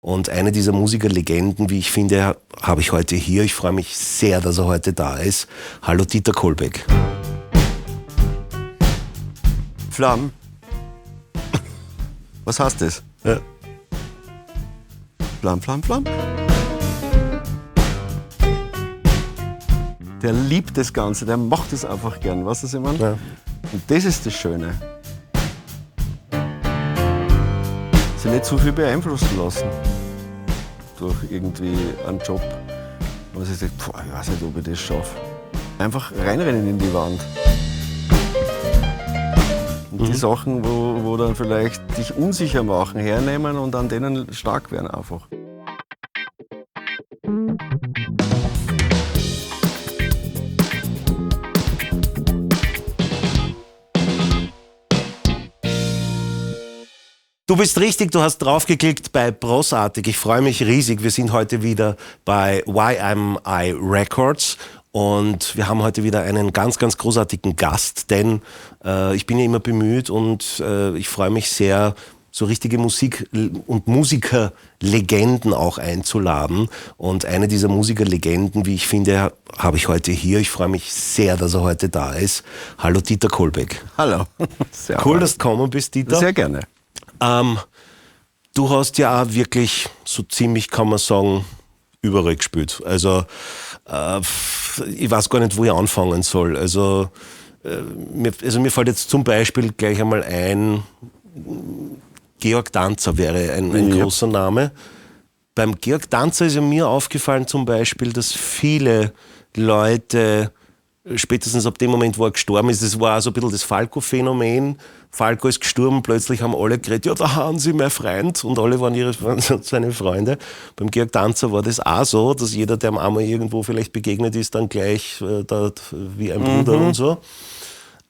Und eine dieser Musikerlegenden, wie ich finde, habe ich heute hier. Ich freue mich sehr, dass er heute da ist. Hallo Dieter Kolbeck. Flamm. Was heißt das? Ja. Flamm, Flamm, Flamm. Der liebt das Ganze, der macht es einfach gern, weißt du, was ich meine? Ja. Und das ist das Schöne. Sich nicht zu viel beeinflussen lassen durch irgendwie einen Job. Und sich sagt, ich weiß nicht, ob ich das schaffe. Einfach reinrennen in die Wand. Und die Sachen, wo dann vielleicht dich unsicher machen, hernehmen und an denen stark werden einfach. Du bist richtig, du hast draufgeklickt bei Großartig. Ich freue mich riesig. Wir sind heute wieder bei YMI Records und wir haben heute wieder einen ganz, ganz großartigen Gast, denn ich bin ja immer bemüht und ich freue mich sehr, so richtige Musik- und Musikerlegenden auch einzuladen. Und eine dieser Musikerlegenden, wie ich finde, habe ich heute hier. Ich freue mich sehr, dass er heute da ist. Hallo Dieter Kolbeck. Hallo. Sehr Cool, dass du gekommen bist, Dieter. Sehr gerne. Du hast ja auch wirklich so ziemlich, kann man sagen, überall gespielt. Also ich weiß gar nicht, wo ich anfangen soll. Also mir fällt jetzt zum Beispiel gleich einmal ein, Georg Danzer wäre ein großer Name. Beim Georg Danzer ist ja mir aufgefallen zum Beispiel, dass viele Leute spätestens ab dem Moment, wo er gestorben ist, das war auch so ein bisschen das Falco-Phänomen. Falco ist gestorben, plötzlich haben alle geredet, ja, da haben sie mein Freund, und alle waren seine Freunde. Beim Georg Danzer war das auch so, dass jeder, der ihm einmal irgendwo vielleicht begegnet ist, dann gleich wie ein Bruder und so.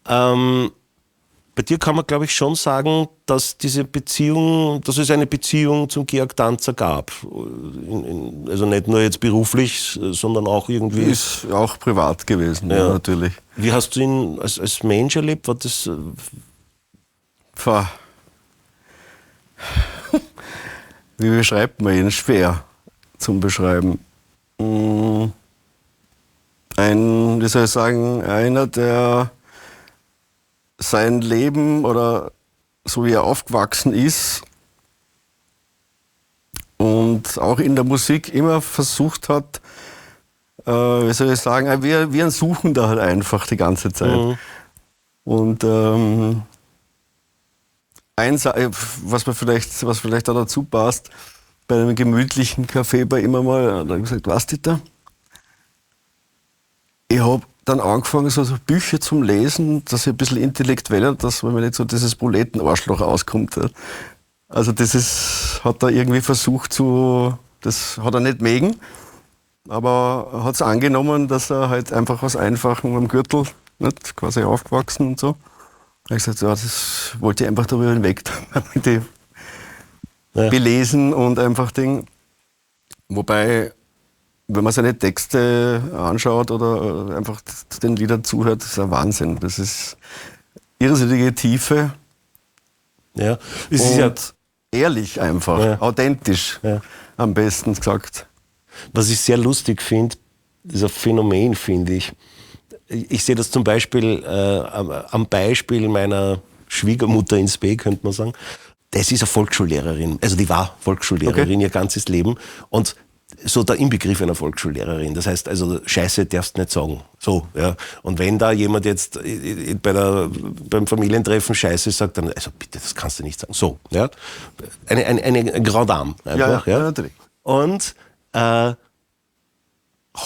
Bei dir kann man, glaube ich, schon sagen, dass dass es eine Beziehung zum Georg Danzer gab. Also nicht nur jetzt beruflich, sondern auch irgendwie. Ist auch privat gewesen, ja, natürlich. Wie hast du ihn als Mensch erlebt? War das Wie beschreibt man ihn? Schwer zum Beschreiben. Wie soll ich sagen, einer, der sein Leben oder so wie er aufgewachsen ist und auch in der Musik immer versucht hat, wie soll ich sagen, wie ein Suchender halt einfach die ganze Zeit. Und was vielleicht auch dazu passt, bei einem gemütlichen Café bei ihm einmal, da habe ich gesagt, was Dieter? Ich habe dann angefangen, so Bücher zum Lesen, dass ich ein bisschen intellektueller, dass man nicht so dieses Proletenarschloch auskommt. Also hat er irgendwie versucht das hat er nicht mögen, aber hat es angenommen, dass er halt einfach aus Einfachem am Gürtel, nicht, quasi aufgewachsen und so. Da habe ich gesagt, ja, das wollte ich einfach darüber hinweg, mit dem belesen und einfach Ding. Wobei, wenn man seine Texte anschaut oder einfach den Liedern zuhört, das ist ein Wahnsinn. Das ist irrsinnige Tiefe. Ja, es ist ja ehrlich einfach, authentisch, am besten gesagt. Was ich sehr lustig finde, ist ein Phänomen, finde ich. Ich sehe das zum Beispiel am Beispiel meiner Schwiegermutter ins B, könnte man sagen. Das ist eine Volksschullehrerin, also die war Volksschullehrerin ihr ganzes Leben und so der Inbegriff einer Volksschullehrerin. Das heißt, also Scheiße darfst du nicht sagen. So, ja. Und wenn da jemand jetzt beim Familientreffen Scheiße sagt, dann, also bitte, das kannst du nicht sagen. So, ja. Eine Grand Dame einfach, ja. Natürlich. Und hat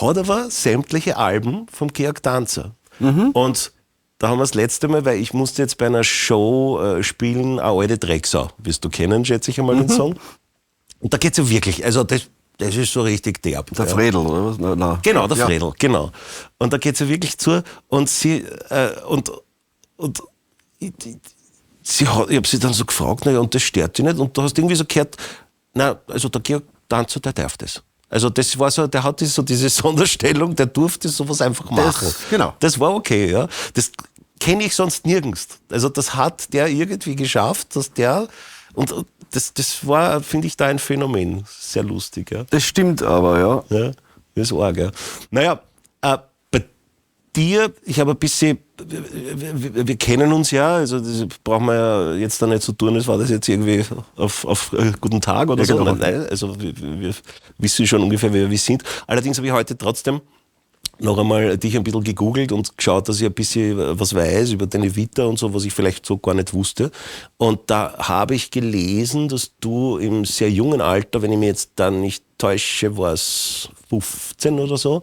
aber sämtliche Alben vom Georg Danzer. Und da haben wir das letzte Mal, weil ich musste jetzt bei einer Show spielen, eine alte Drecksau, wirst du kennen, schätze ich einmal den Song. Und da geht's ja wirklich, also das ist so richtig derb. Der Fredel, oder was? Nein. Genau, der Fredel, genau. Und da geht's ja wirklich zu und ich habe sie dann so gefragt, naja, und das stört dich nicht? Und du hast irgendwie so gehört, na, also der Georg Danzer, der darf das. Also das war so, der hatte so diese Sonderstellung, der durfte sowas einfach machen. Genau. Das war okay, ja. Das kenne ich sonst nirgends. Also das hat der irgendwie geschafft, dass der Und das war, finde ich, da ein Phänomen. Sehr lustig, ja. Das stimmt aber, ja. Ja, das ist arg, ja. Naja, bei dir, ich habe ein bisschen, wir kennen uns ja, also das brauchen wir ja jetzt da nicht so tun, als war das jetzt irgendwie auf guten Tag oder Ja, so. genau. Nein, also wir wissen schon ungefähr, wer wir sind. Allerdings habe ich heute trotzdem noch einmal dich ein bisschen gegoogelt und geschaut, dass ich ein bisschen was weiß über deine Vita und so, was ich vielleicht so gar nicht wusste. Und da habe ich gelesen, dass du im sehr jungen Alter, wenn ich mich jetzt da nicht täusche, war es 15 oder so,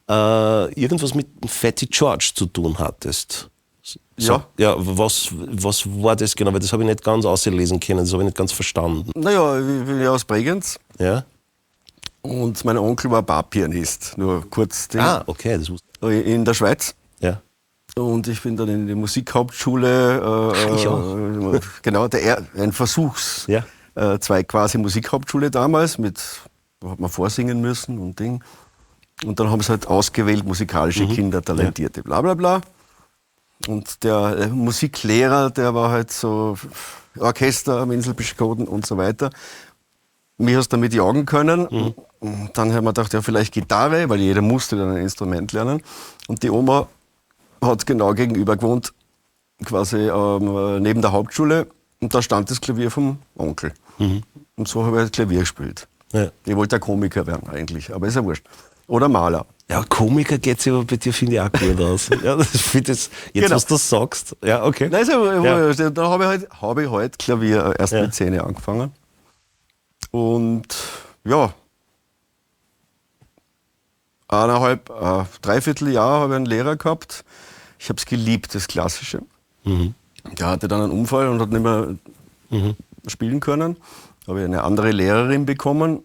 irgendwas mit Fatty George zu tun hattest. So, Ja. ja, was war das genau? Weil das habe ich nicht ganz auslesen können, das habe ich nicht ganz verstanden. Naja, ich bin ja aus Bregenz Ja? und mein Onkel war Barpianist, nur kurz Ah, okay, das wusste in der Schweiz. ich. Ja. Und ich bin dann in die Musikhauptschule. Ich auch. Genau, ein Versuchszweig Ja. quasi Musikhauptschule damals. Da hat man vorsingen müssen und Ding. Und dann haben sie halt ausgewählt, musikalische Kinder, Talentierte, bla bla bla. Und der Musiklehrer, der war halt so Orchester am Inselbischkoden und so weiter. Mich hast du damit jagen können. Und dann haben wir gedacht, ja, vielleicht Gitarre, weil jeder musste dann ein Instrument lernen. Und die Oma hat genau gegenüber gewohnt, quasi neben der Hauptschule. Und da stand das Klavier vom Onkel. Und so habe ich halt Klavier gespielt. Ja. Ich wollte ja Komiker werden eigentlich, aber ist ja wurscht. Oder Maler. Ja, Komiker geht sich aber bei dir, finde ich, auch gut aus. Ja, das finde ich jetzt, Genau. was du sagst. Ja, okay. Nein, Ja. da habe ich halt Klavier erst Ja. mit 10 angefangen. Und ja, dreiviertel Jahr habe ich einen Lehrer gehabt. Ich habe es geliebt, das Klassische. Der hatte dann einen Unfall und hat nicht mehr spielen können. Da habe ich eine andere Lehrerin bekommen.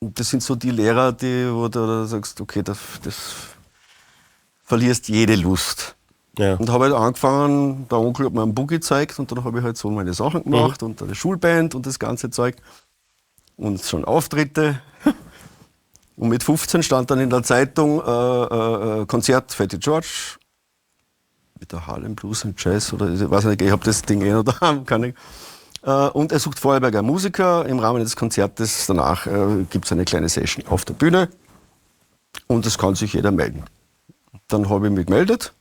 Und das sind so die Lehrer, wo du da sagst, okay, das verlierst jede Lust. Ja. Und habe halt angefangen, der Onkel hat mir einen Boogie gezeigt und dann habe ich halt so meine Sachen gemacht und eine Schulband und das ganze Zeug. Und schon Auftritte. Und mit 15 stand dann in der Zeitung Konzert Fatty George mit der Harlem Blues and Jazz oder ich weiß nicht, ich habe das Ding noch daheim, kann ich. Und er sucht Vorarlberger Musiker. Im Rahmen des Konzertes danach gibt es eine kleine Session auf der Bühne und es kann sich jeder melden. Dann habe ich mich gemeldet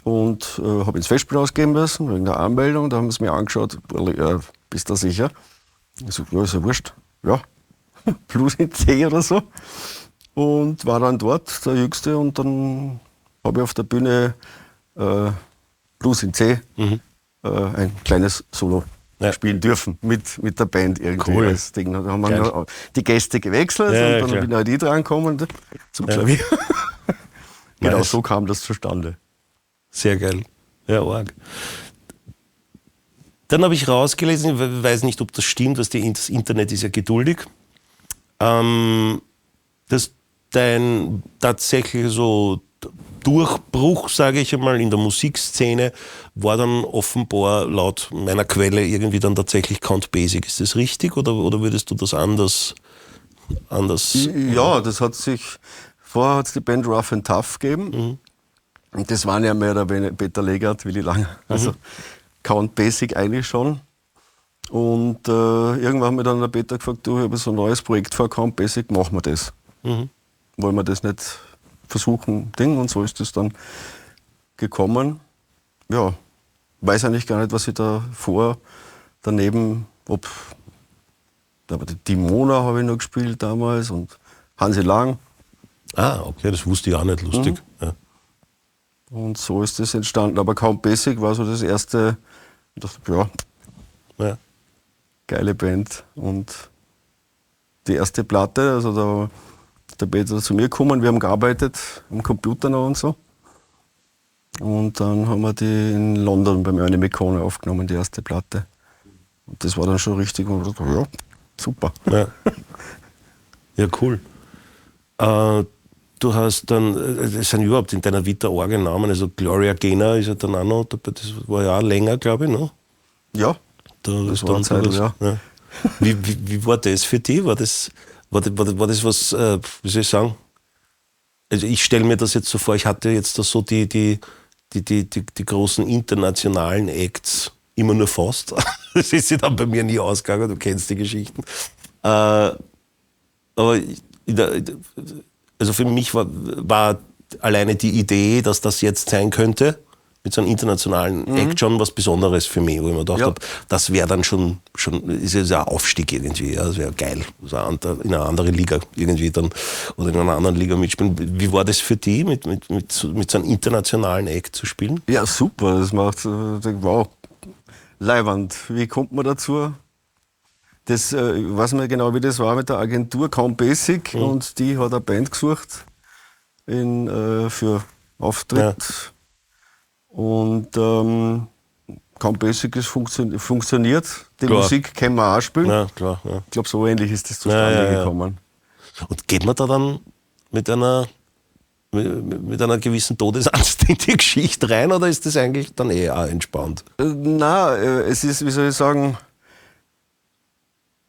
und habe ins Festspielhaus gehen müssen wegen der Anmeldung. Da haben sie mir angeschaut, bist du sicher? Ich so, ja, ist ja wurscht. Ja, Blues in C oder so. Und war dann dort der Jüngste und dann habe ich auf der Bühne Blues in C ein kleines Solo spielen dürfen mit der Band irgendwie. Cool. Als Ding. Da haben wir noch die Gäste gewechselt Ja, und dann bin halt ich dran gekommen zum Klavier. Genau, Nice. so kam das zustande. Sehr geil. Ja, arg. Dann habe ich rausgelesen, ich weiß nicht, ob das stimmt, das Internet ist ja geduldig, dass dein tatsächlich so Durchbruch, sage ich einmal, in der Musikszene war dann offenbar laut meiner Quelle irgendwie dann tatsächlich Count Basic. Ist das richtig oder würdest du das anders? Ja, das hat sich, vorher hat es die Band Rough and Tough gegeben. Und das waren ja mehr oder weniger Peter Legert, Willi Lang. Also Count Basic eigentlich schon. Und irgendwann hat mir dann der Peter gefragt, du, ich habe so ein neues Projekt vor Count Basic, machen wir das. Wollen wir das nicht versuchen, Ding? Und so ist das dann gekommen. Ja, weiß eigentlich gar nicht, was ich da daneben, aber die Mona habe ich noch gespielt damals und Hansi Lang. Ah, okay, das wusste ich auch nicht, lustig. Ja. Und so ist das entstanden. Aber Count Basic war so das erste, ich dachte, ja, Ja. geile Band. Und die erste Platte, also der Peter ist zu mir gekommen, wir haben gearbeitet am Computer noch und so. Und dann haben wir die in London beim Ernie McCone aufgenommen, die erste Platte. Und das war dann schon richtig, und ich dachte, ja, super. Ja, ja cool. Du hast dann, es sind überhaupt in deiner Vita arge Namen, also Gloria Gaynor ist ja dann auch noch, das war ja auch länger, glaube ich, ne? Ja, Das war eine Zeit, ja. Wie war das für dich? War das was, wie soll ich sagen? Also ich stelle mir das jetzt so vor, ich hatte jetzt da so die großen internationalen Acts immer nur fast. Das ist sich dann bei mir nie ausgegangen, du kennst die Geschichten. Aber also für mich war alleine die Idee, dass das jetzt sein könnte, mit so einem internationalen Act schon was Besonderes für mich, wo ich mir gedacht habe, das wäre dann schon ist ja so ein Aufstieg irgendwie, ja, das wäre geil, so in eine andere Liga irgendwie dann oder in einer anderen Liga mitspielen. Wie war das für dich, mit so einem internationalen Act zu spielen? Ja, super, das macht, wow, leiwand. Wie kommt man dazu? Das, ich weiß nicht genau, wie das war mit der Agentur Count Basic und die hat eine Band gesucht für Auftritt. Ja. Und Count Basic ist funktioniert. Die klar. Musik können wir auch spielen. Ja, klar, ja. Ich glaube, so ähnlich ist das zustande gekommen. Und geht man da dann mit einer gewissen Todesangst in die Geschichte rein oder ist das eigentlich dann auch entspannt? Es ist, wie soll ich sagen,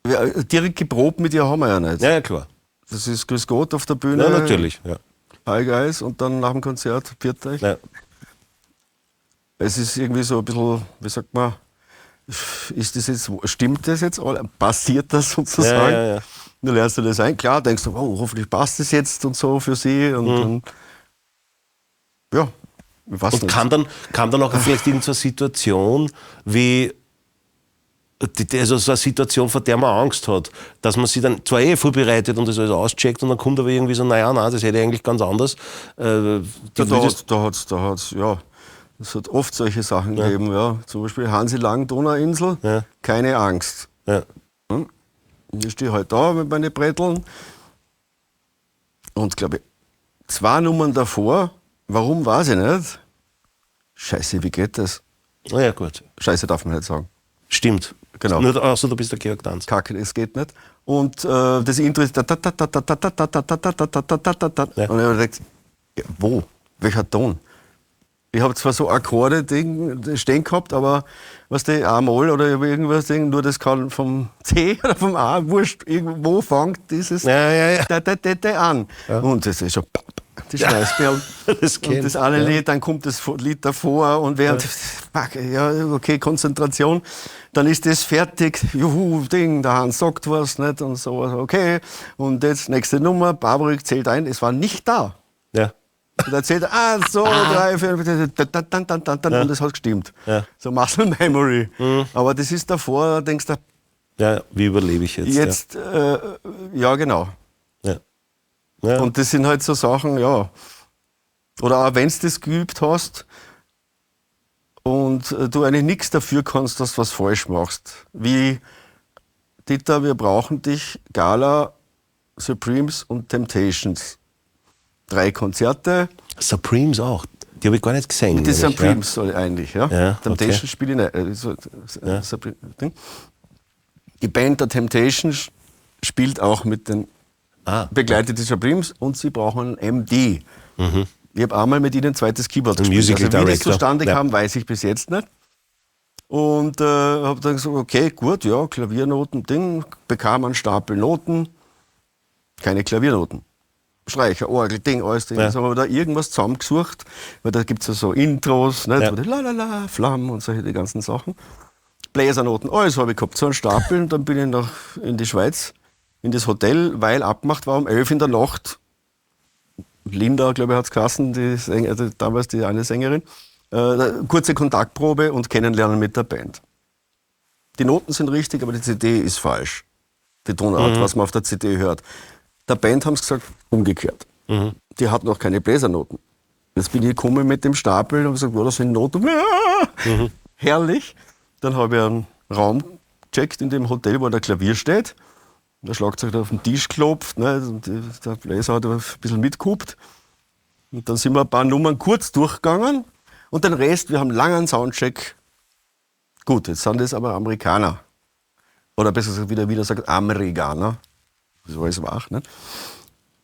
direkt geprobt mit ihr haben wir ja nicht. Ja, klar. Das ist Grüß Gott auf der Bühne. Ja, natürlich. Ja. Hi Guys und dann nach dem Konzert, pfiat euch. Ja. Es ist irgendwie so ein bisschen, wie sagt man, stimmt das jetzt? Passiert das sozusagen? Ja. Dann lernst du das ein. Klar, denkst du, oh, hoffentlich passt das jetzt und so für sie. Und ja, ich weiß nicht. Kam dann auch vielleicht in so eine Situation wie, also so eine Situation, vor der man Angst hat, dass man sich dann zwar vorbereitet und das alles auscheckt und dann kommt aber irgendwie so, naja, das hätte ich eigentlich ganz anders. Es hat oft solche Sachen gegeben, ja. Zum Beispiel Hansi Lang, Donauinsel, keine Angst. Ja. Ich stehe halt da mit meinen Bretteln und glaube, 2 Nummern davor, warum weiß ich nicht. Scheiße, wie geht das? Na ja, gut. Scheiße darf man nicht sagen. Stimmt. Genau. Außer du bist der Georg Danz. Kacke, das geht nicht. Und das Intro ist und ich habe gedacht, wo? Welcher Ton? Ich habe zwar so Akkorde stehen gehabt, aber was die A-Moll oder irgendwas, nur das kann vom C oder vom A, wurscht, irgendwo fängt dieses an. Ja. Und das ist schon die Schweißperlen. Und das eine Lied, dann kommt das Lied davor und während, okay, Konzentration, dann ist das fertig, juhu, der Hans sagt was, nicht, und so, okay, und jetzt nächste Nummer, Barbara zählt ein, es war nicht da. Ja. Und er zählt 1, 2, 3, 4, und das hat gestimmt. Ja. So Muscle Memory. Aber das ist davor, da denkst du, ja, wie überlebe ich jetzt? Ja, genau. Ja. Und das sind halt so Sachen, ja. Oder auch wenn du das geübt hast und du eigentlich nichts dafür kannst, dass du was falsch machst. Wie, Dieter, wir brauchen dich, Gala, Supremes und Temptations. 3 Konzerte. Supremes auch? Die habe ich gar nicht gesehen. Die Supremes eigentlich, ja. Temptations spiele ich nicht. Die Band der Temptations spielt auch mit den begleitet die Supremes und sie brauchen einen MD. Ich habe einmal mit ihnen ein zweites Keyboard gespielt. Also wie das zustande kam, weiß ich bis jetzt nicht. Und habe dann gesagt, okay, gut, ja, Klaviernoten, bekam einen Stapel Noten, keine Klaviernoten. Streicher, Orgel, alles Ding. Jetzt haben wir da irgendwas zusammengesucht, weil da gibt es ja so Intros, nicht? Ja. Lalala, Flammen und solche die ganzen Sachen. Bläsernoten, alles habe ich gehabt, so einen Stapel. Und dann bin ich in die Schweiz, in das Hotel, weil abgemacht war um 11 in der Nacht. Linda, glaube ich, hat es geheißen, damals die eine Sängerin. Kurze Kontaktprobe und Kennenlernen mit der Band. Die Noten sind richtig, aber die CD ist falsch. Die Tonart, was man auf der CD hört. Der Band haben sie gesagt, umgekehrt. Die hat noch keine Bläsernoten. Jetzt bin ich gekommen mit dem Stapel und gesagt, das sind Noten. Herrlich. Dann habe ich einen Raum gecheckt in dem Hotel, wo der Klavier steht. Der Schlagzeug hat auf den Tisch geklopft, ne? Und der Bläser hat ein bisschen mitgehupt. Und dann sind wir ein paar Nummern kurz durchgegangen. Und den Rest, wir haben einen langen Soundcheck. Gut, jetzt sind das aber Amerikaner. Oder besser gesagt, wieder sagt Amerikaner. So ist es auch, nicht?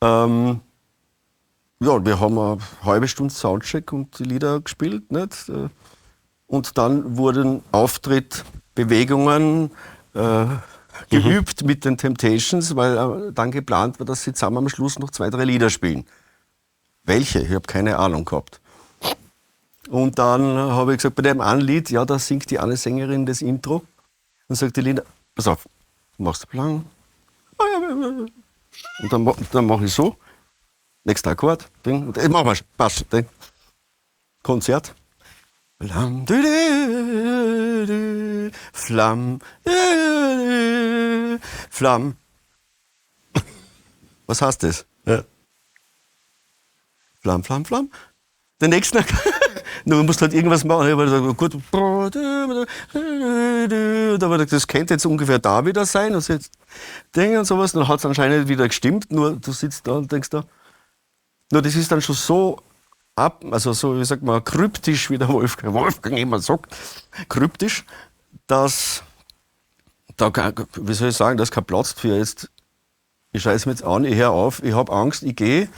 Wir haben eine halbe Stunde Soundcheck und die Lieder gespielt, nicht? Und dann wurden Auftritt, Bewegungen geübt mit den Temptations, weil dann geplant war, dass sie zusammen am Schluss noch 2, 3 Lieder spielen. Welche? Ich habe keine Ahnung gehabt. Und dann habe ich gesagt, bei dem einen Lied, ja, da singt die eine Sängerin das Intro. Dann sagt die Linda, pass auf, du machst lang. Und dann mache ich so, nächster Akkord, Ding, und machen wir, passt, Ding. Konzert. Flamm, Flamm, Flamm. Was heißt das? Ja. Flamm, Flamm, Flamm. Den nächsten, du musst halt irgendwas machen. Ich habe gesagt, gut, aber das könnte jetzt ungefähr da wieder sein. Und jetzt Ding und sowas. Dann hat es anscheinend wieder gestimmt. Nur du sitzt da und denkst da. Nur das ist dann schon so also so, wie sagt man, kryptisch, wie der Wolfgang immer sagt, kryptisch, dass da, wie soll ich sagen, da ist kein Platz für jetzt. Ich scheiße mir jetzt an, ich höre auf, ich habe Angst, ich gehe.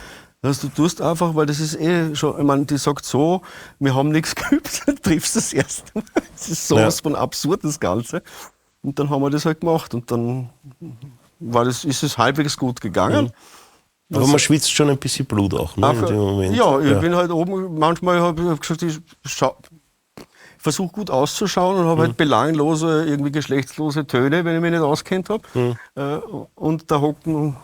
Du tust einfach, weil das ist schon, ich meine, die sagt so, wir haben nichts geübt, dann triffst du das erste Mal. Das ist sowas von absurd, das Ganze. Und dann haben wir das halt gemacht und dann ist es halbwegs gut gegangen. Aber man schwitzt schon ein bisschen Blut auch, ne, in dem Moment. Ja, ich bin halt oben, manchmal habe ich gesagt, ich versuche gut auszuschauen und habe halt belanglose, irgendwie geschlechtslose Töne, wenn ich mich nicht auskennt habe. Und da hocken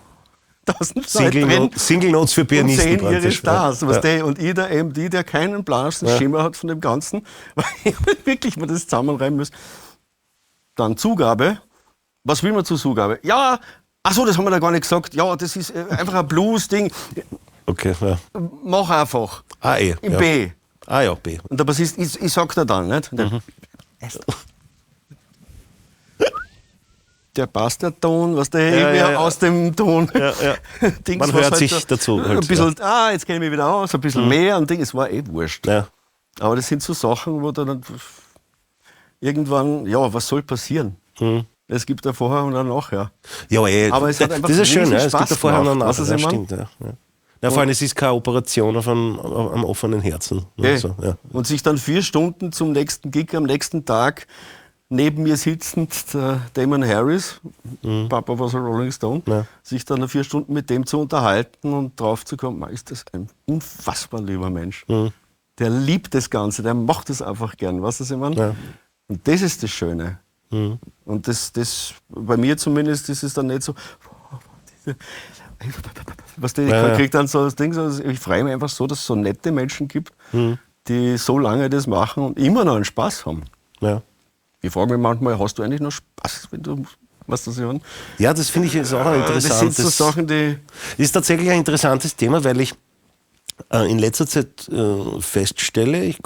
1000 Leute drin. Single Notes für Pianisten und sehen ihre praktisch. Stars. Und ich, der MD, der keinen blassen Schimmer hat von dem Ganzen, weil ich wirklich mir das zusammenreimen muss. Dann Zugabe. Was will man zur Zugabe? Ja, ach so, das haben wir da gar nicht gesagt. Ja, das ist einfach ein Blues-Ding. Okay, ja. Mach einfach. Ah, eh. Im ja. B. Ah ja, B. Und der Bassist, ich sag dir dann, nicht? Der passt der Ton, was der irgendwie aus dem Ton. Dings, Man hört halt sich so, dazu. Ein bisschen, jetzt kenne ich mich wieder aus, ein bisschen mehr und Ding, es war wurscht. Ja. Aber das sind so Sachen, wo dann irgendwann, ja, was soll passieren? Es gibt da vorher und dann nachher. Ja, Aber es hat einfach das ist schön, riesen es gibt da vorher und Spaß nachher. gemacht, Das stimmt, ja. Ja, vor allem, es ist keine Operation am offenen Herzen. Also, ja. Und sich dann 4 Stunden zum nächsten Gig am nächsten Tag neben mir sitzend, der Damon Harris, Papa was a Rolling Stone, sich dann 4 Stunden mit dem zu unterhalten und drauf zu kommen, ist das ein unfassbar lieber Mensch. Der liebt das Ganze, der macht das einfach gern, weißt du, was ich meine? Ja. Und das ist das Schöne. Und das, bei mir zumindest, ist es dann nicht so, was ich krieg dann so das Ding, ich freue mich einfach so, dass es so nette Menschen gibt, die so lange das machen und immer noch einen Spaß haben. Ja. Ich frage mich manchmal, hast du eigentlich noch Spaß, wenn du, was das hören? Ja, das finde ich jetzt auch ein interessantes. Das sind so Sachen, die... ist tatsächlich ein interessantes Thema, weil ich in letzter Zeit feststelle, ich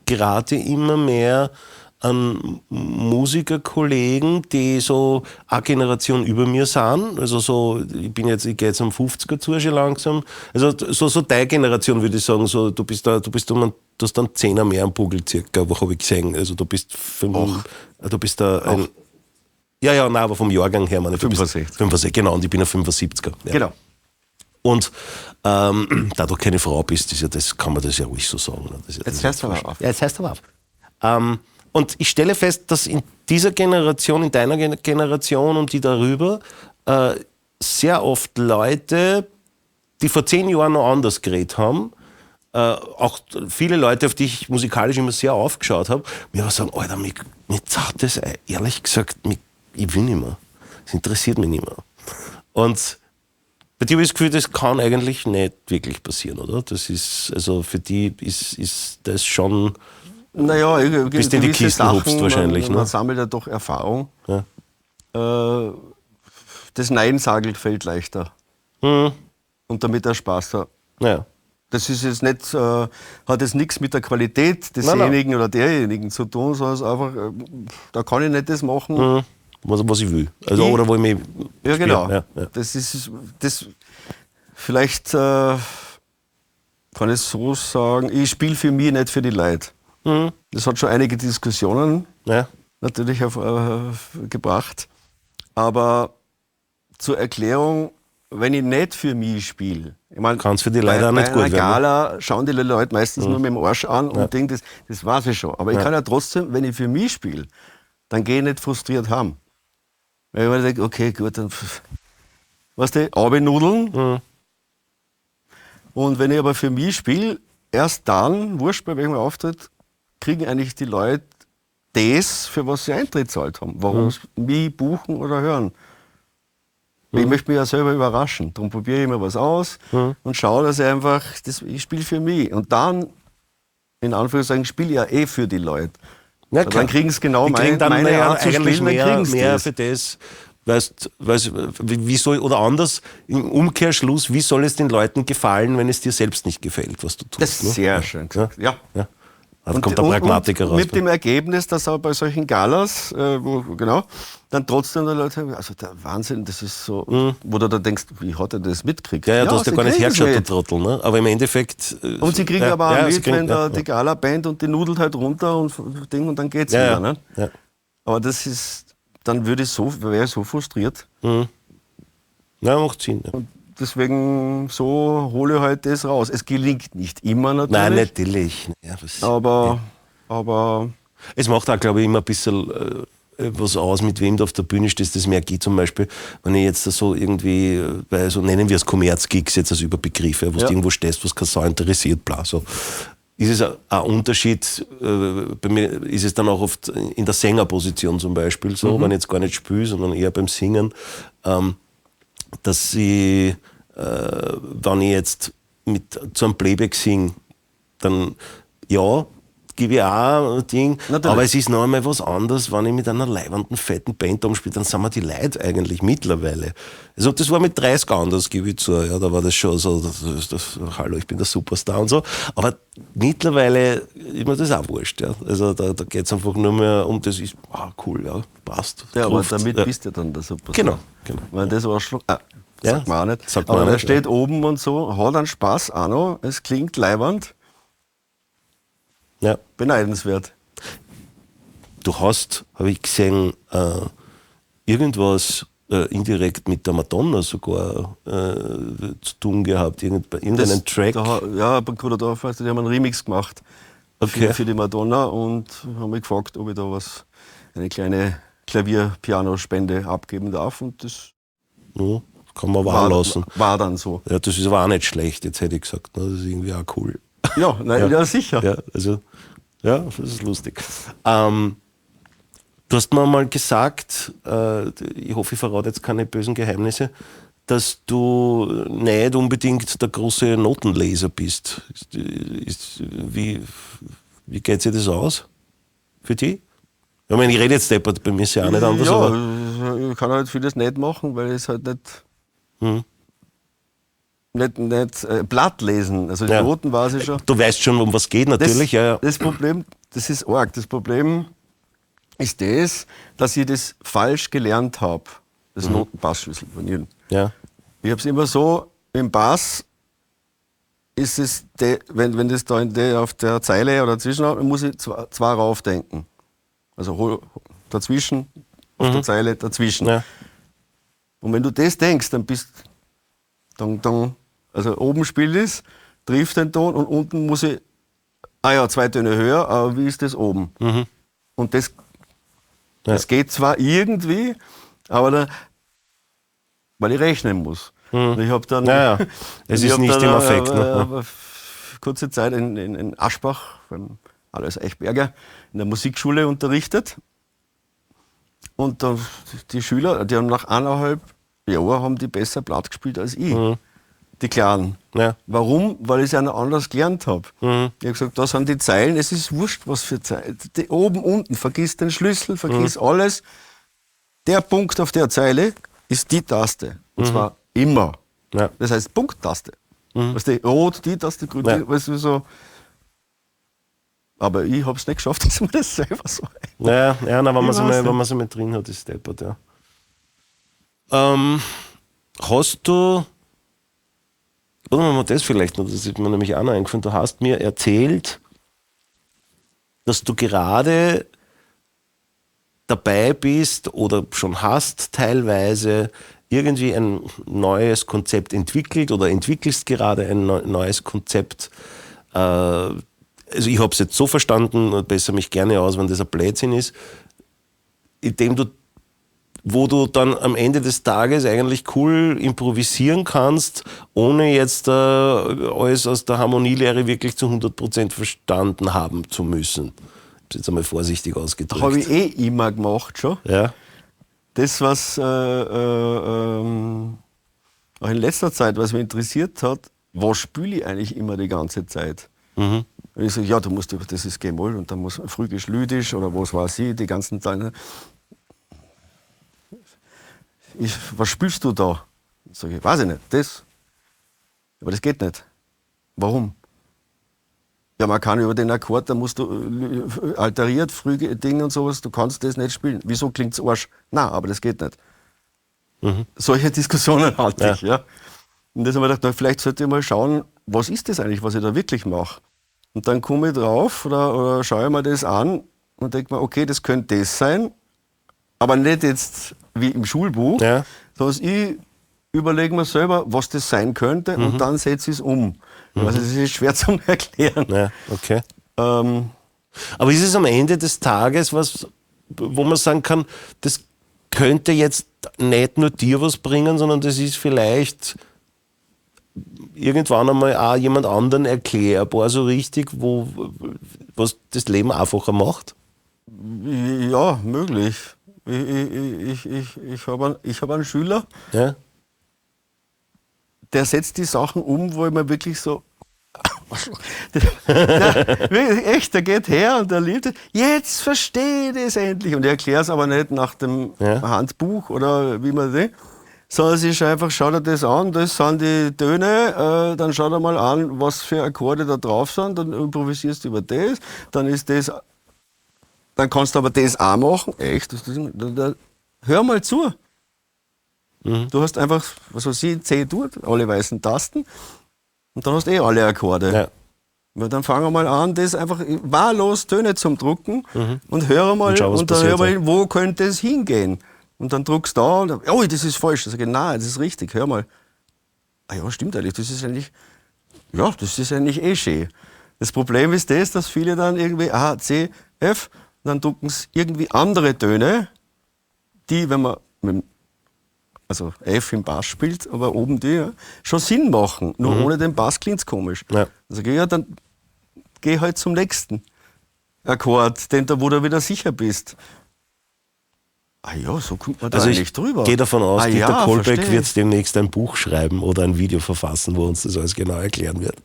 gerate immer mehr an Musikerkollegen, die so eine Generation über mir sind. Also so, ich gehe jetzt am 50er zu schon langsam. Also so deine Generation würde ich sagen, so, du hast dann 10er mehr am Bugel circa, wo habe ich gesehen. Also du bist da ein... Ja, nein, aber vom Jahrgang her, meine ich. 65, genau, und ich bin ein 75er. Ja. Genau. Und da du keine Frau bist, kann man das ja ruhig so sagen. Jetzt hörst du aber auf. Ja, jetzt hörst du aber auf. Und ich stelle fest, dass in dieser Generation, in deiner Generation und die darüber, sehr oft Leute, die vor 10 Jahren noch anders geredet haben, auch viele Leute, auf die ich musikalisch immer sehr aufgeschaut habe, mir aber sagen, Alter, mir zahlt das ehrlich gesagt, ich will nicht mehr. Das interessiert mich nicht mehr. Und bei dir habe ich das Gefühl, das kann eigentlich nicht wirklich passieren, oder? Das ist, also für die ist das schon... Naja, bis in die Kisten hupst wahrscheinlich. Man sammelt ja doch Erfahrung. Ja. Das Nein-Sagen fällt leichter. Und damit der Spaß da. Ja. Das ist jetzt nicht, hat jetzt nichts mit der Qualität desjenigen oder derjenigen zu tun, sondern es ist einfach, da kann ich nicht das machen. Was ich will. Also, oder wo ich mich ja, genau. Ja. Das ist, vielleicht kann ich so sagen, ich spiele für mich, nicht für die Leute. Das hat schon einige Diskussionen natürlich gebracht. Aber zur Erklärung, wenn ich nicht für mich spiele, ich meine, kann es für die Leute auch nicht gut werden. Bei einer Gala schauen die Leute meistens nur mit dem Arsch an und denken, das weiß ich schon. Aber ich kann ja trotzdem, wenn ich für mich spiele, dann gehe ich nicht frustriert heim. Weil ich mir denke, okay, gut, dann, weißt du, Abendnudeln. Und wenn ich aber für mich spiele, erst dann, wurscht bei welchem Auftritt, kriegen eigentlich die Leute das, für was sie Eintritt zahlt haben. Warum sie mich buchen oder hören. Ich möchte mich ja selber überraschen. Darum probiere ich immer was aus und schaue, dass ich spiele für mich. Und dann, in Anführungszeichen, spiele ich ja für die Leute. Ja, dann kriegen sie genau die kriegen dann meine Art zu eigentlich spielen, dann kriegen sie mehr das. für das. Wie soll, oder anders, im Umkehrschluss, wie soll es den Leuten gefallen, wenn es dir selbst nicht gefällt, was du tust? Das ist sehr schön gesagt. Ja. Da kommt der Pragmatiker raus. Mit dem Ergebnis, dass auch bei solchen Galas, dann trotzdem die Leute sagen, also der Wahnsinn, das ist so, wo du da denkst, wie hat er das mitgekriegt? Ja, du hast ja gar nicht hergeschaut, du Trottel. Ne? Aber im Endeffekt... Und sie kriegen aber auch mit, wenn da die Gala-Band und die nudelt halt runter und dann geht's wieder. Ne? Ja. Aber das ist, dann wäre ich so frustriert. Ja, macht Sinn. Ja. Und deswegen so hole ich halt das raus. Es gelingt nicht immer natürlich. Nein, natürlich. Ja, aber es macht auch, glaube ich, immer ein bisschen was aus, mit wem du auf der Bühne stehst. Das merke ich zum Beispiel, wenn ich jetzt so irgendwie, bei so nennen wir es Kommerzgigs jetzt als Überbegriff, wo du irgendwo stehst, was keine Sau interessiert, bla, so. Ist es ein Unterschied, bei mir ist es dann auch oft in der Sängerposition zum Beispiel so, wenn ich jetzt gar nicht spiele, sondern eher beim Singen, dass ich, wenn ich jetzt zu einem Playback singe, dann gebe ich auch ein Ding, natürlich. Aber es ist noch einmal was anderes, wenn ich mit einer leibenden, fetten Band umspiele, dann sind wir die Leute eigentlich mittlerweile. Also das war mit 30 anders, gebe ich zu, ja, da war das schon so, hallo, ich bin der Superstar und so, aber mittlerweile ist mir das auch wurscht, ja. Also da geht es einfach nur mehr um das, ist cool, ja, passt. Ja, aber damit bist du dann der Superstar. Genau. Weil das war schon... sagt man auch nicht. Sagt man aber er nicht, steht oben und so, hat einen Spaß auch noch, es klingt leibernd. Ja. Beneidenswert. Du hast, habe ich gesehen, irgendwas indirekt mit der Madonna sogar zu tun gehabt, irgendeinen Track. Ja, beim Kuderdorf, die haben einen Remix gemacht für die Madonna und haben mich gefragt, ob ich da eine kleine Klavier-Piano-Spende abgeben darf und das kann man wahr lassen. War dann so. Ja, das ist aber auch nicht schlecht, jetzt hätte ich gesagt. Ne? Das ist irgendwie auch cool. Ja, ja sicher. Ja, also, das ist lustig. Du hast mir mal gesagt, ich hoffe, ich verrate jetzt keine bösen Geheimnisse, dass du nicht unbedingt der große Notenleser bist. Wie geht sich das aus für dich? Ich meine, ich rede jetzt deppert, bei mir ist ja auch nicht anders. Ja, aber ich kann halt vieles nicht machen, weil ich es halt nicht Blatt lesen. Also die Noten weiß ich schon. Du weißt schon, um was geht natürlich. Das Problem, das ist arg. Das Problem ist dass ich das falsch gelernt habe. Das Notenbassschlüssel von Ihnen. Ja. Ich habe es immer so, im Bass ist es, wenn das da auf der Zeile oder dazwischen, muss ich zwei raufdenken. Also dazwischen, auf der Zeile dazwischen. Ja. Und wenn du das denkst, dann bist also oben spielt es, trifft den Ton und unten muss ich, 2 Töne höher, aber wie ist das oben? Und das geht zwar irgendwie, aber weil ich rechnen muss. Und ich habe dann, es ist nicht im Affekt. Kurze Zeit in Aschbach, beim Alois Eichberger, in der Musikschule unterrichtet. Und die Schüler, die haben nach 1,5 Jahren haben die besser Blatt gespielt als ich. Die Kleinen. Ja. Warum? Weil ich es ja noch anders gelernt habe. Ich habe gesagt, da sind die Zeilen, es ist wurscht, was für Zeilen. Oben, unten, vergiss den Schlüssel, vergiss alles. Der Punkt auf der Zeile ist die Taste. Und zwar immer. Ja. Das heißt Punkttaste. Weißt du, rot, die Taste, grün, weißt du, so. Aber ich habe es nicht geschafft, dass man das selber so. Wenn man sie mal drin hat, ist deppert, ja. Hast du, oder machen wir das vielleicht noch, das ist mir nämlich auch noch eingefallen, du hast mir erzählt, dass du gerade dabei bist oder schon hast teilweise irgendwie ein neues Konzept entwickelt oder entwickelst gerade ein neues Konzept. Also ich habe es jetzt so verstanden, und bessere mich gerne aus, wenn das ein Blödsinn ist, indem du wo du dann am Ende des Tages eigentlich cool improvisieren kannst, ohne jetzt alles aus der Harmonielehre wirklich zu 100% verstanden haben zu müssen. Das ist jetzt einmal vorsichtig ausgedrückt. Habe ich immer gemacht schon. Ja. Das, was auch in letzter Zeit, was mich interessiert hat, was spiele ich eigentlich immer die ganze Zeit? Mhm. Und ich sage, ja, das ist G-Moll und dann muss Phrygisch, Lydisch oder was weiß ich, die ganzen Teile. Was spielst du da? Sag ich, weiß ich nicht, das. Aber das geht nicht. Warum? Ja, man kann über den Akkord, da musst du alteriert, frühe Dinge und sowas, du kannst das nicht spielen. Wieso klingt's Arsch? Nein, aber das geht nicht. Mhm. Solche Diskussionen hatte Ja. ich, ja. Und das habe ich gedacht, na, vielleicht sollte ich mal schauen, was ist das eigentlich, was ich da wirklich mache. Und dann komme ich drauf oder schaue ich mir das an und denke mir, okay, das könnte das sein, aber nicht jetzt wie im Schulbuch, Ja. sondern ich überlege mir selber, was das sein könnte und dann setze ich es um. Also das ist schwer zu erklären. Ja, okay. Ähm, Aber ist es am Ende des Tages was, wo man sagen kann, das könnte jetzt nicht nur dir was bringen, sondern das ist vielleicht irgendwann einmal auch jemand anderen erklärbar, so richtig, was das Leben einfacher macht? ja, möglich. Ich hab einen Schüler, Ja? der setzt die Sachen um, wo ich mir wirklich so. Echt, der geht her und der liebt es. Jetzt verstehe ich das endlich. Und ich erkläre es aber nicht nach dem Handbuch oder wie man das, sondern es ist einfach, schau dir das an, das sind die Töne, dann schau dir mal an, was für Akkorde da drauf sind, dann improvisierst du über das, dann ist das, dann kannst du aber das auch machen. Echt, hör mal zu. Du hast einfach, was weiß ich, C-Dur, alle weißen Tasten und dann hast du alle Akkorde. Ja. Ja, dann fangen wir mal an, das einfach wahllos Töne zum Drucken und hör mal, Und schau, was und dann passiert, hör mal, wo könnte es hingehen? Und dann druckst du da und oh, das ist falsch. Dann sage ich, nein, das ist richtig, hör mal. Ah ja, stimmt eigentlich, das ist eigentlich eh schön. Das Problem ist das, dass viele dann irgendwie A, C, F, und dann drucken sie irgendwie andere Töne, die, wenn man also F im Bass spielt, aber oben die, ja, schon Sinn machen. Nur ohne den Bass klingt es komisch. Ja. Also ja, dann geh halt zum nächsten Akkord, wo du wieder sicher bist. Ah ja, so kommt man da Also ich eigentlich drüber. gehe davon aus, Dieter ja, Kohlbeck verstehe. wird demnächst ein Buch schreiben oder ein Video verfassen, wo uns das alles genau erklären wird.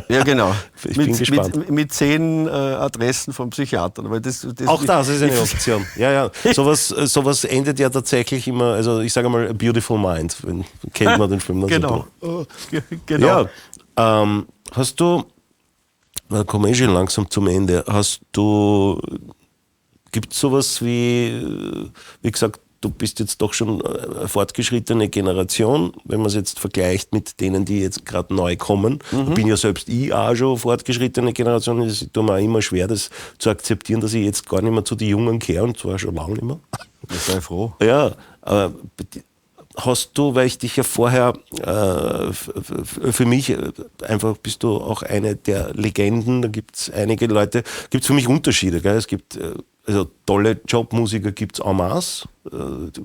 Ja, genau. Ich bin gespannt. Mit 10 Adressen vom Psychiater. Weil das Auch das ist eine Option. Ja, ja. Sowas endet ja tatsächlich immer, also ich sage mal, A Beautiful Mind, kennt man den Film dann Genau. so. Genau. Ja, hast du, da kommen wir schon langsam zum Ende, gibt es sowas wie gesagt, du bist jetzt doch schon eine fortgeschrittene Generation, wenn man es jetzt vergleicht mit denen, die jetzt gerade neu kommen. Bin ja selbst auch schon fortgeschrittene Generation, es tut mir auch immer schwer, das zu akzeptieren, dass ich jetzt gar nicht mehr zu den Jungen gehöre, und zwar schon lange nicht mehr. Ich sei froh. Ja, aber hast du, weil ich dich ja vorher, für mich einfach bist du auch eine der Legenden, da gibt es einige Leute, gibt es für mich Unterschiede. Gell? Es gibt also tolle Jobmusiker, gibt es en masse,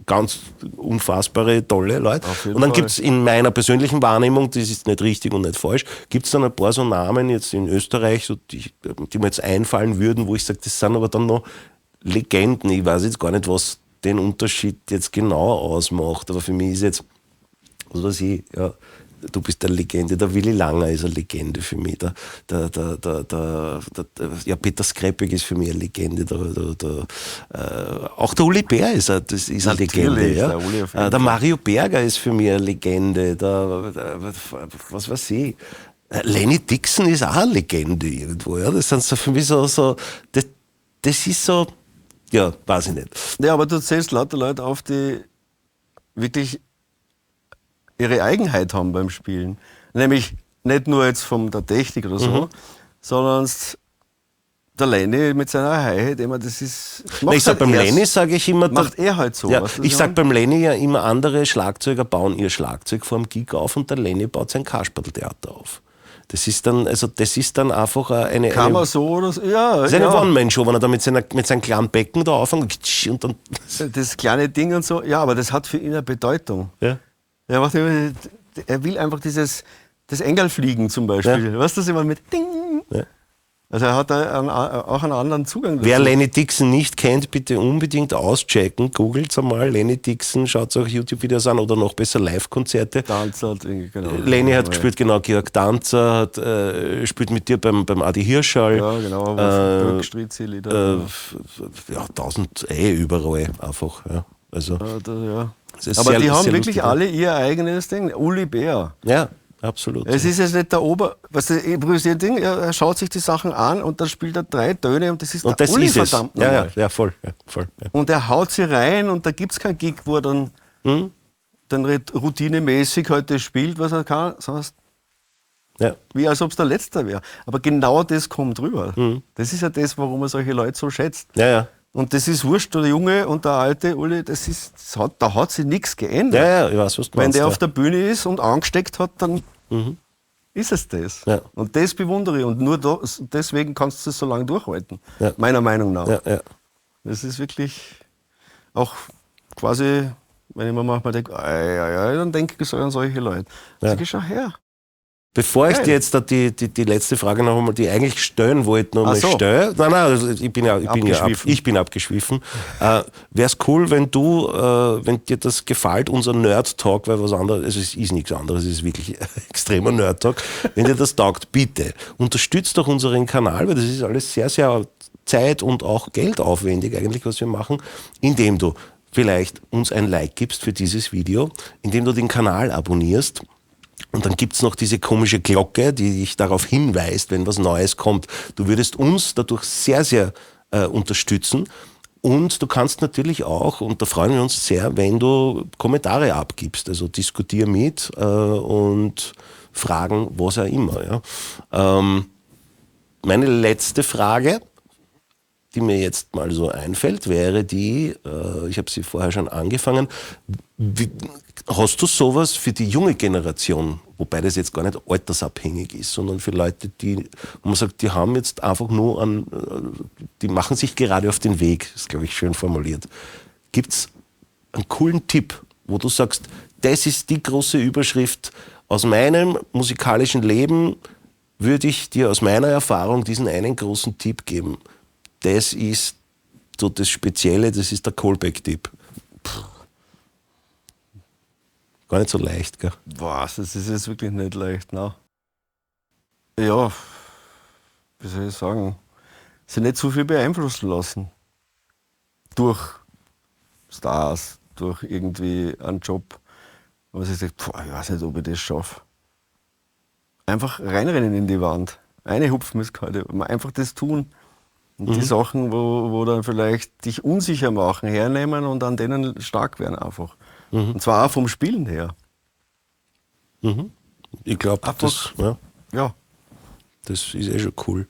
ganz unfassbare, tolle Leute. Und dann gibt es in meiner persönlichen Wahrnehmung, das ist nicht richtig und nicht falsch, gibt es dann ein paar so Namen jetzt in Österreich, so die mir jetzt einfallen würden, wo ich sage, das sind aber dann noch Legenden. Ich weiß jetzt gar nicht, was den Unterschied jetzt genau ausmacht. Aber für mich ist jetzt, was weiß ich, ja, du bist eine Legende. Der Willi Langer ist eine Legende für mich. Ja, Peter Skrepek ist für mich eine Legende. Auch der Uli Bär ist eine Legende. Ja. Der Mario Berger ist für mich eine Legende. Was weiß ich. Lenny Dixon ist auch eine Legende irgendwo. Ja. Das sind so für mich so das ist so. Ja, weiß ich nicht. Ja, aber du zählst lauter Leute auf, die wirklich ihre Eigenheit haben beim Spielen. Nämlich nicht nur jetzt von der Technik oder so, sondern der Lenny mit seiner Hi-Hat, das ist... Ich sag beim Lenny sage ich immer... Macht er halt so. Ja, ich sag beim Lenny ja immer, andere Schlagzeuger bauen ihr Schlagzeug vor dem Gig auf und der Lenny baut sein Kasperltheater auf. Das ist dann einfach eine Kann man so oder so? Ja, das ist eine ja. One-Man-Show, wenn er da mit seinem kleinen Becken da anfängt und dann. Das kleine Ding und so, ja, aber das hat für ihn eine Bedeutung. Ja. Er will einfach das Engelfliegen zum Beispiel. Ja. Weißt du, das immer mit Ding. Ja. Also er hat auch einen anderen Zugang dazu. Wer Lenny Dixon nicht kennt, bitte unbedingt auschecken. Googelt einmal Lenny Dixon, schaut auch YouTube-Videos an oder noch besser Live-Konzerte. Danzer hat irgendwie, genau. Lenny hat gespielt, genau, Georg Danzer spielt mit dir beim Adi Hirschall. Ja, genau, aber Strizi-Lieder. Ja, 1000 überall einfach. Ja. Also, Ja. es ist Aber sehr- die haben sehr wirklich lustig. alle ihr eigenes Ding. Uli Bär. Ja, absolut. Es ist jetzt nicht der weißt du, improvisierende Ding, er schaut sich die Sachen an und dann spielt er 3 Töne und das ist und der das Uli ist es. verdammt Ja, nochmal. ja, voll. Ja, voll ja. Und er haut sie rein und da gibt es keinen Gig, wo er dann, routinemäßig heute spielt, was er kann, sonst Ja. wie als ob es der Letzte wäre. Aber genau das kommt rüber. Das ist ja das, warum er solche Leute so schätzt. Ja, ja. Und das ist wurscht, der Junge und der alte Uli, da hat sich nichts geändert. Ja, ja, ich weiß, was du Wenn meinst. der ja. auf der Bühne ist und angesteckt hat, dann ist es das. Ja. Und das bewundere ich. Und nur deswegen kannst du es so lange durchhalten. Ja. Meiner Meinung nach. Ja, ja. Das ist wirklich auch quasi, wenn ich mir manchmal denke, dann denke ich so an solche Leute. Ja. Sag ich, schau her. Bevor ich Geil. dir jetzt da die letzte Frage noch einmal, die ich eigentlich stellen wollte, noch Ach mal so. stelle. Nein, also ich bin Abgeschwiffen. abgeschwiffen. Wäre es cool, wenn wenn dir das gefällt, unser Nerd-Talk, weil was anderes, also es ist nichts anderes, es ist wirklich extremer Nerd-Talk. Wenn dir das taugt, bitte unterstützt doch unseren Kanal, weil das ist alles sehr, sehr zeit- und auch geldaufwendig eigentlich, was wir machen, indem du vielleicht uns ein Like gibst für dieses Video, indem du den Kanal abonnierst. Und dann gibt's noch diese komische Glocke, die dich darauf hinweist, wenn was Neues kommt. Du würdest uns dadurch sehr, sehr unterstützen. Und du kannst natürlich auch, und da freuen wir uns sehr, wenn du Kommentare abgibst. Also diskutier mit und fragen, was auch immer. Ja. Meine letzte Frage, die mir jetzt mal so einfällt, wäre die, ich habe sie vorher schon angefangen, hast du sowas für die junge Generation, wobei das jetzt gar nicht altersabhängig ist, sondern für Leute, wo man sagt, die haben jetzt einfach nur die machen sich gerade auf den Weg, ist glaube ich schön formuliert. Gibt's einen coolen Tipp, wo du sagst, das ist die große Überschrift aus meinem musikalischen Leben, würde ich dir aus meiner Erfahrung diesen einen großen Tipp geben. Das ist so das Spezielle, das ist der Callback-Tipp. Gar nicht so leicht, gell? Was, das ist jetzt wirklich nicht leicht, ne? Ja, wie soll ich sagen? Sie nicht zu viel beeinflussen lassen. Durch Stars, durch irgendwie einen Job. wo man sich sagt, ich weiß nicht, ob ich das schaffe. Einfach reinrennen in die Wand. Eine Hupfmisskarte. Einfach das tun. Und die Sachen, wo dann vielleicht dich unsicher machen, hernehmen und an denen stark werden einfach. Und zwar auch vom Spielen her. Ich glaube, das, Ja. das ist schon cool.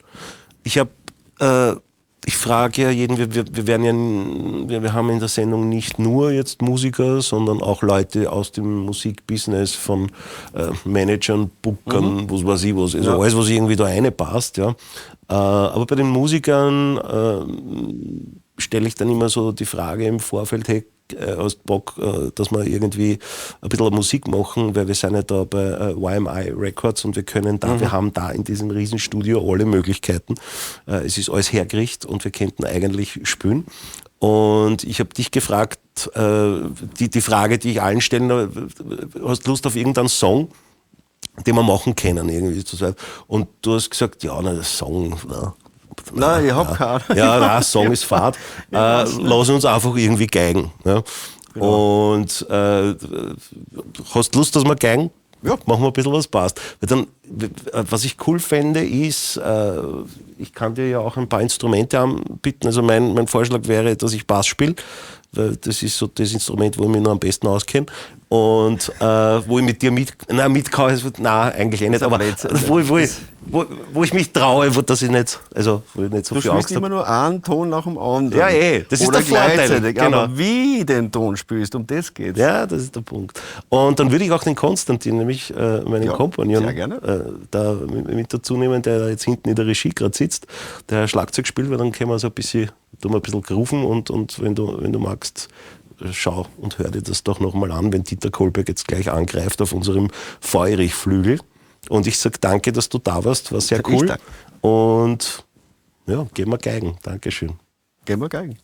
Ich frage ja jeden, wir haben in der Sendung nicht nur jetzt Musiker, sondern auch Leute aus dem Musikbusiness, von Managern, Bookern, was weiß ich was, also alles, was irgendwie da reinpasst. Ja. Aber bei den Musikern stelle ich dann immer so die Frage im Vorfeld, hey, hast Bock, dass wir irgendwie ein bisschen Musik machen, weil wir sind ja da bei YMI Records und wir haben da in diesem Riesenstudio alle Möglichkeiten. Es ist alles hergerichtet und wir könnten eigentlich spielen. Und ich habe dich gefragt, die Frage, die ich allen stellen, hast du Lust auf irgendeinen Song, den wir machen können irgendwie zur Zeit? Und du hast gesagt, ja, der Song, Nein, ich hab keinen. Ja, nein, Song ist Fahrt. Lass uns einfach irgendwie geigen. Ja. Genau. Und hast Lust, dass wir geigen? Ja. Machen wir ein bisschen, was passt. Weil dann, was ich cool fände, ist, ich kann dir ja auch ein paar Instrumente anbieten. Also mein Vorschlag wäre, dass ich Bass spiele. weil das ist so das Instrument, wo ich mich noch am besten auskenne. Und wo ich mit dir mitkaue, nein, eigentlich nicht, aber wo ich mich traue, dass ich nicht, also wo ich nicht so Du viel spielst Angst habe. immer nur einen Ton nach dem anderen. Ja, das ist Oder der Vorteil. gleichzeitig. Genau. Aber wie den Ton spielst, um das geht's. Ja, das ist der Punkt. Und dann würde ich auch den Konstantin, nämlich meinen Ja, Kompagnon, sehr gerne. da mit dazu nehmen, der jetzt hinten in der Regie gerade sitzt, der Schlagzeug spielt, weil dann können wir so ein bisschen, tun wir ein bisschen grooven und wenn du magst, schau und hör dir das doch nochmal an, wenn Dieter Kohlberg jetzt gleich angreift auf unserem Feurich-Flügel. Und ich sage danke, dass du da warst, war sehr cool. Und ja, gehen wir Geigen. Dankeschön. Gehen wir Geigen.